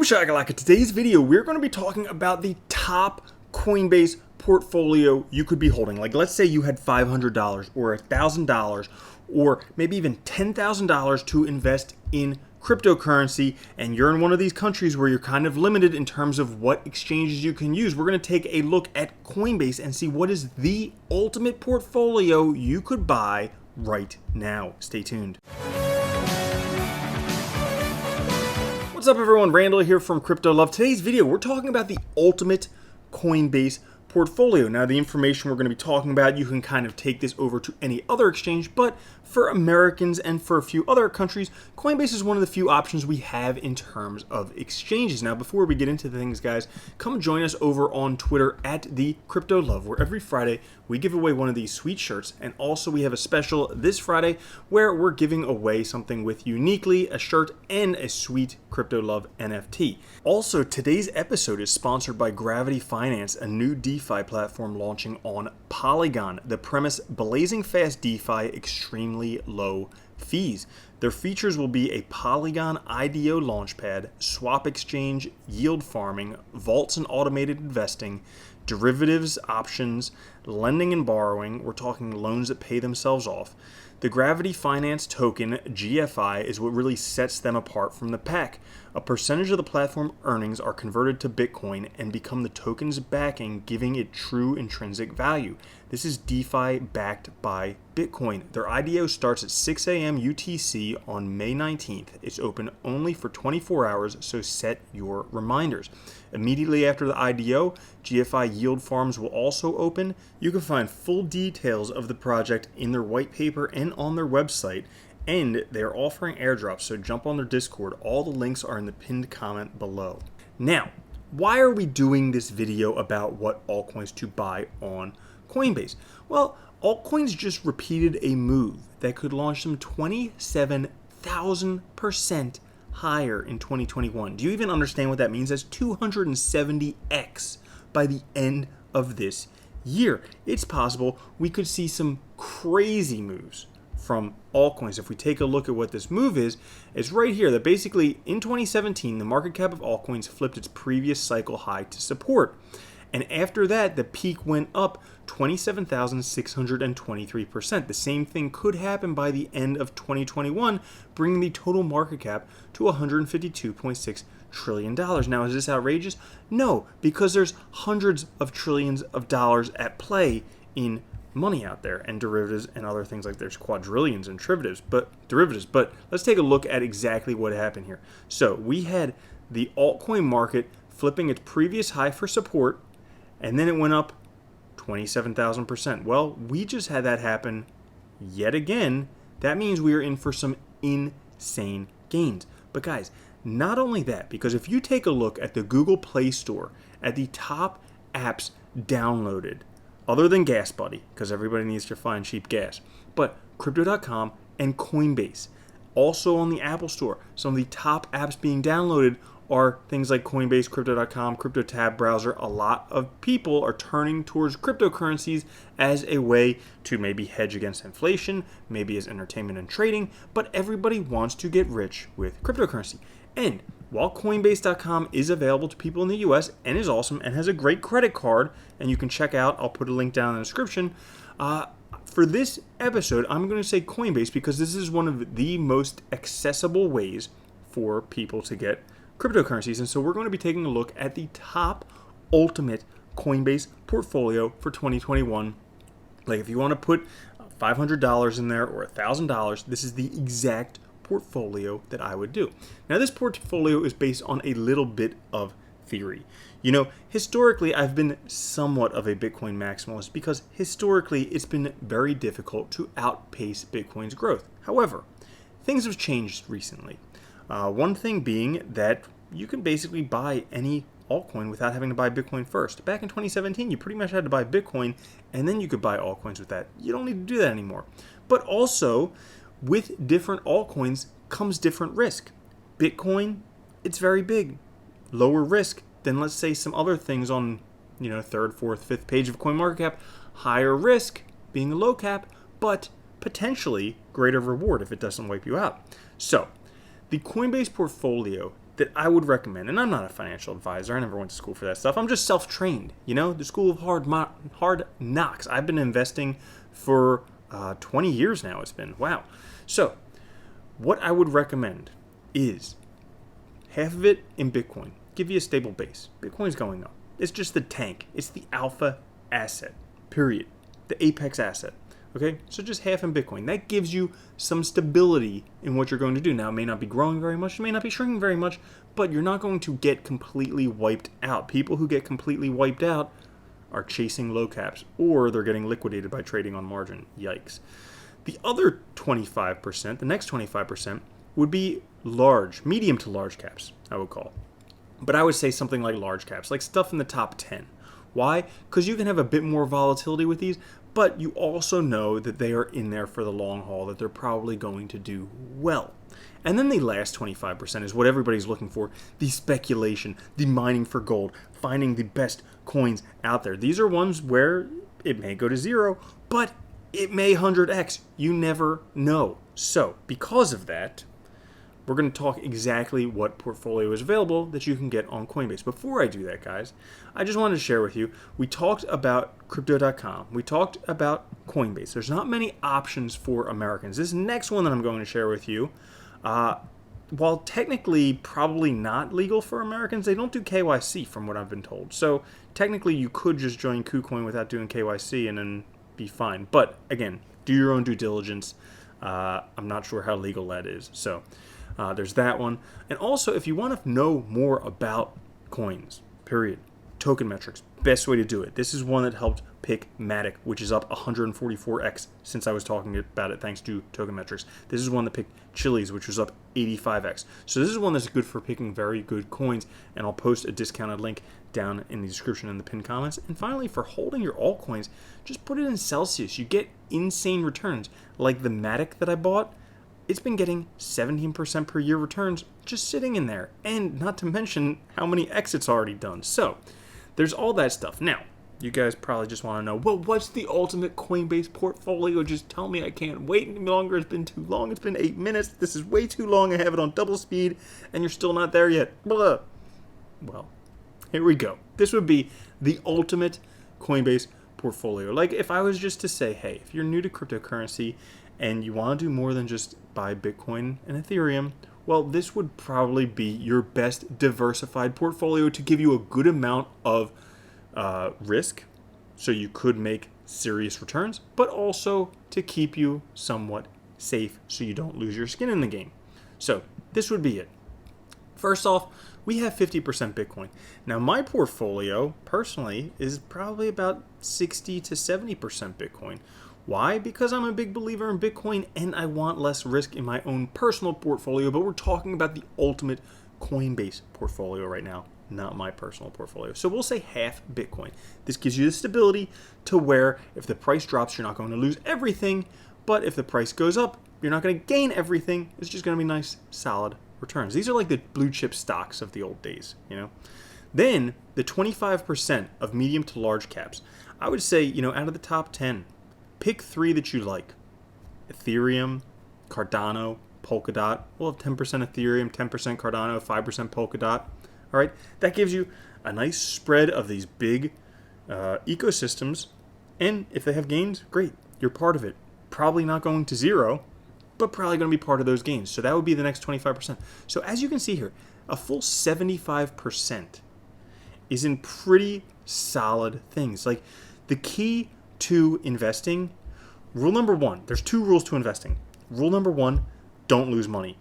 Boom shakalaka. Today's video, we're going to be talking about the top Coinbase portfolio you could be holding. Like, let's say you had $500 or $1,000 or maybe even $10,000 to invest in cryptocurrency, and you're in one of these countries where you're kind of limited in terms of what exchanges you can use. We're going to take a look at Coinbase and see what is the ultimate portfolio you could buy right now. Stay tuned. What's up, everyone? Randall here from Crypto Love. Today's video, we're talking about the ultimate Coinbase portfolio. Now, the information we're going to be talking about, you can kind of take this over to any other exchange, but for Americans and for a few other countries, Coinbase is one of the few options we have in terms of exchanges. Now, before we get into things, guys, come join us over on Twitter at the Crypto Love, where every Friday we give away one of these sweet shirts, and also we have a special this Friday where we're giving away something with uniquely a shirt and a sweet Crypto Love NFT. Also, today's episode is sponsored by Gravity Finance, a new DeFi platform launching on Polygon. The premise: blazing fast DeFi, extremely low fees. Their features will be a Polygon IDO launchpad, swap exchange, yield farming, vaults and automated investing, derivatives, options, lending and borrowing. We're talking loans that pay themselves off. The Gravity Finance token, GFI, is what really sets them apart from the pack. A percentage of the platform earnings are converted to Bitcoin and become the token's backing, giving it true intrinsic value. This is DeFi backed by Bitcoin. Their IDO starts at 6 a.m. UTC on May 19th. It's open only for 24 hours, so set your reminders. Immediately after the IDO, GFI yield farms will also open. You can find full details of the project in their white paper and on their website, and they're offering airdrops, so jump on their Discord. All the links are in the pinned comment below. Now, why are we doing this video about what altcoins to buy on Coinbase? Well, altcoins just repeated a move that could launch them 27,000% higher in 2021. Do you even understand what that means? That's 270x by the end of this year. It's possible we could see some crazy moves from altcoins. If we take a look at what this move is, it's right here that basically in 2017, the market cap of altcoins flipped its previous cycle high to support. And after that, the peak went up 27,623%. The same thing could happen by the end of 2021, bringing the total market cap to $152.6 trillion. Now, is this outrageous? No, because there's hundreds of trillions of dollars at play in money out there, and derivatives and other things. Like there's quadrillions in derivatives, but let's take a look at exactly what happened here. So we had the altcoin market flipping its previous high for support, and then it went up 27,000%. Well, we just had that happen yet again. That means we are in for some insane gains. But guys, not only that, because if you take a look at the Google Play Store, at the top apps downloaded, other than Gas Buddy, because everybody needs to find cheap gas, but Crypto.com and Coinbase. Also on the Apple Store, some of the top apps being downloaded are things like Coinbase, Crypto.com, CryptoTab browser. A lot of people are turning towards cryptocurrencies as a way to maybe hedge against inflation, maybe as entertainment and trading, but everybody wants to get rich with cryptocurrency. And while Coinbase.com is available to people in the US and is awesome and has a great credit card, and you can check out, I'll put a link down in the description, for this episode, I'm going to say Coinbase because this is one of the most accessible ways for people to get cryptocurrencies. And so we're going to be taking a look at the top ultimate Coinbase portfolio for 2021. Like if you want to put $500 in there or $1,000, this is the exact portfolio that I would do. Now, this portfolio is based on a little bit of theory. You know, historically, I've been somewhat of a Bitcoin maximalist because historically it's been very difficult to outpace Bitcoin's growth. However, things have changed recently. One thing being that you can basically buy any altcoin without having to buy Bitcoin first. Back in 2017, you pretty much had to buy Bitcoin and then you could buy altcoins with that. You don't need to do that anymore. But also, with different altcoins comes different risk. Bitcoin, it's very big. Lower risk than, let's say, some other things on, third, fourth, fifth page of CoinMarketCap. Higher risk being a low cap, but potentially greater reward if it doesn't wipe you out. So, the Coinbase portfolio that I would recommend, and I'm not a financial advisor, I never went to school for that stuff, I'm just self-trained, the school of hard knocks. I've been investing for 20 years now, it's been, wow. So, what I would recommend is half of it in Bitcoin. Give you a stable base. Bitcoin's going up. It's just the tank. It's the alpha asset, period. The apex asset. Okay, so just half in Bitcoin. That gives you some stability in what you're going to do. Now, it may not be growing very much, it may not be shrinking very much, but you're not going to get completely wiped out. People who get completely wiped out are chasing low caps, or they're getting liquidated by trading on margin. Yikes. The other 25%, the next 25%, would be medium to large caps, I would call. But I would say something like large caps, like stuff in the top 10. Why? Because you can have a bit more volatility with these, but you also know that they are in there for the long haul, that they're probably going to do well. And then the last 25% is what everybody's looking for, the speculation, the mining for gold, finding the best coins out there. These are ones where it may go to zero, but it may 100x. You never know. So, because of that, we're going to talk exactly what portfolio is available that you can get on Coinbase. Before I do that, guys, I just wanted to share with you, we talked about Crypto.com. We talked about Coinbase. There's not many options for Americans. This next one that I'm going to share with you, while technically probably not legal for Americans, they don't do KYC from what I've been told. So technically you could just join KuCoin without doing KYC and then be fine. But again, do your own due diligence. I'm not sure how legal that is. So there's that one. And also, if you want to know more about coins, period, token metrics, best way to do it. This is one that helped pick Matic, which is up 144x since I was talking about it thanks to token metrics. This is one that picked Chili's, which was up 85x. So this is one that's good for picking very good coins, and I'll post a discounted link down in the description in the pinned comments. And finally, for holding your altcoins, just put it in Celsius. You get insane returns. Like the Matic that I bought, it's been getting 17% per year returns just sitting in there. And not to mention how many X it's already done. So there's all that stuff. Now, you guys probably just want to know, well, what's the ultimate Coinbase portfolio? Just tell me. I can't wait any longer. It's been too long. It's been 8 minutes. This is way too long. I have it on double speed, and you're still not there yet. Blah. Well, here we go. This would be the ultimate Coinbase portfolio. Like if I was just to say, hey, if you're new to cryptocurrency and you want to do more than just buy Bitcoin and Ethereum, well, this would probably be your best diversified portfolio to give you a good amount of risk, so you could make serious returns, but also to keep you somewhat safe so you don't lose your skin in the game. So this would be it. First off, we have 50% Bitcoin. Now my portfolio personally is probably about 60 to 70% Bitcoin. Why? Because I'm a big believer in Bitcoin and I want less risk in my own personal portfolio, but we're talking about the ultimate Coinbase portfolio right now, not my personal portfolio. So we'll say half Bitcoin. This gives you the stability to where if the price drops, you're not going to lose everything, but if the price goes up, you're not going to gain everything. It's just going to be nice, solid returns. These are like the blue chip stocks of the old days, Then the 25% of medium to large caps, I would say, out of the top 10, pick 3 that you like. Ethereum, Cardano, Polkadot. We'll have 10% Ethereum, 10% Cardano, 5% Polkadot. All right, that gives you a nice spread of these big ecosystems. And if they have gains, great. You're part of it. Probably not going to zero, but probably going to be part of those gains. So that would be the next 25%. So as you can see here, a full 75% is in pretty solid things. Like the key to investing, rule number 1, there's 2 rules to investing. Rule number 1, don't lose money.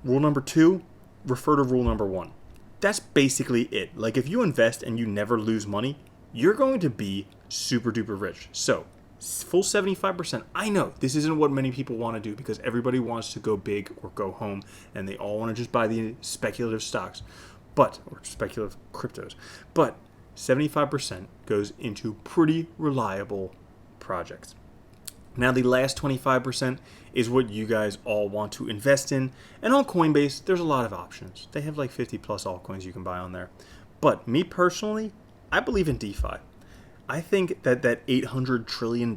Rule number 2, refer to rule number 1. That's basically it. Like if you invest and you never lose money, you're going to be super duper rich. So full 75%. I know this isn't what many people want to do because everybody wants to go big or go home and they all want to just buy the speculative stocks, or speculative cryptos. But 75% goes into pretty reliable projects. Now the last 25% is what you guys all want to invest in. And on Coinbase, there's a lot of options. They have like 50 plus altcoins you can buy on there. But me personally, I believe in DeFi. I think that $800 trillion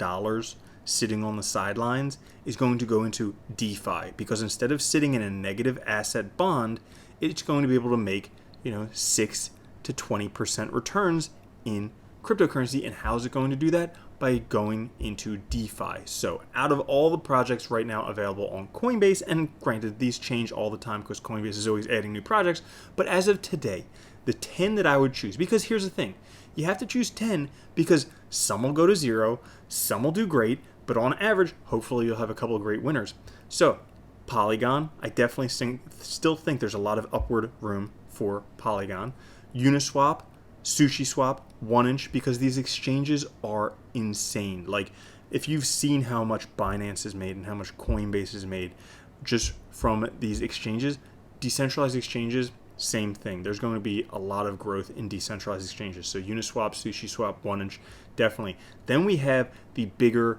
sitting on the sidelines is going to go into DeFi because instead of sitting in a negative asset bond, it's going to be able to make 6 to 20% returns in cryptocurrency. And how is it going to do that? By going into DeFi. So out of all the projects right now available on Coinbase, and granted these change all the time because Coinbase is always adding new projects, but as of today, the 10 that I would choose, because here's the thing, you have to choose 10 because some will go to zero, some will do great, but on average, hopefully you'll have a couple of great winners. So Polygon, I definitely still think there's a lot of upward room for Polygon. Uniswap, SushiSwap, 1inch, because these exchanges are insane. Like, if you've seen how much Binance has made and how much Coinbase has made just from these exchanges, decentralized exchanges, same thing. There's going to be a lot of growth in decentralized exchanges. So Uniswap, SushiSwap, 1inch, definitely. Then we have the bigger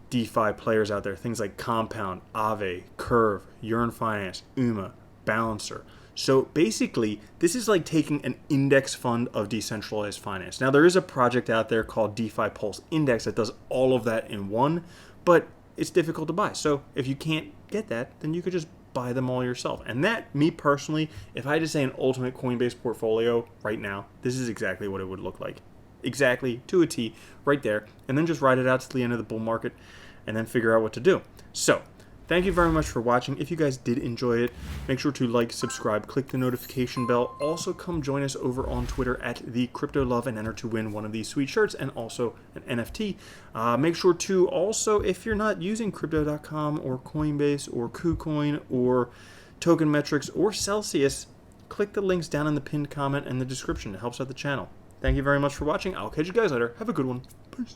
DeFi players out there, things like Compound, Aave, Curve, Yearn Finance, UMA, Balancer. So basically, this is like taking an index fund of decentralized finance. Now, there is a project out there called DeFi Pulse Index that does all of that in one, but it's difficult to buy. So if you can't get that, then you could just buy them all yourself. And that, me personally, if I had to say an ultimate Coinbase portfolio right now, this is exactly what it would look like. Exactly, to a T, right there. And then just ride it out to the end of the bull market and then figure out what to do. So, thank you very much for watching. If you guys did enjoy it, make sure to like, subscribe, click the notification bell. Also, come join us over on Twitter at the Crypto Love and enter to win one of these sweet shirts and also an NFT. Make sure to also, if you're not using Crypto.com or Coinbase or KuCoin or Token Metrics or Celsius, click the links down in the pinned comment and the description. It helps out the channel. Thank you very much for watching. I'll catch you guys later. Have a good one. Peace.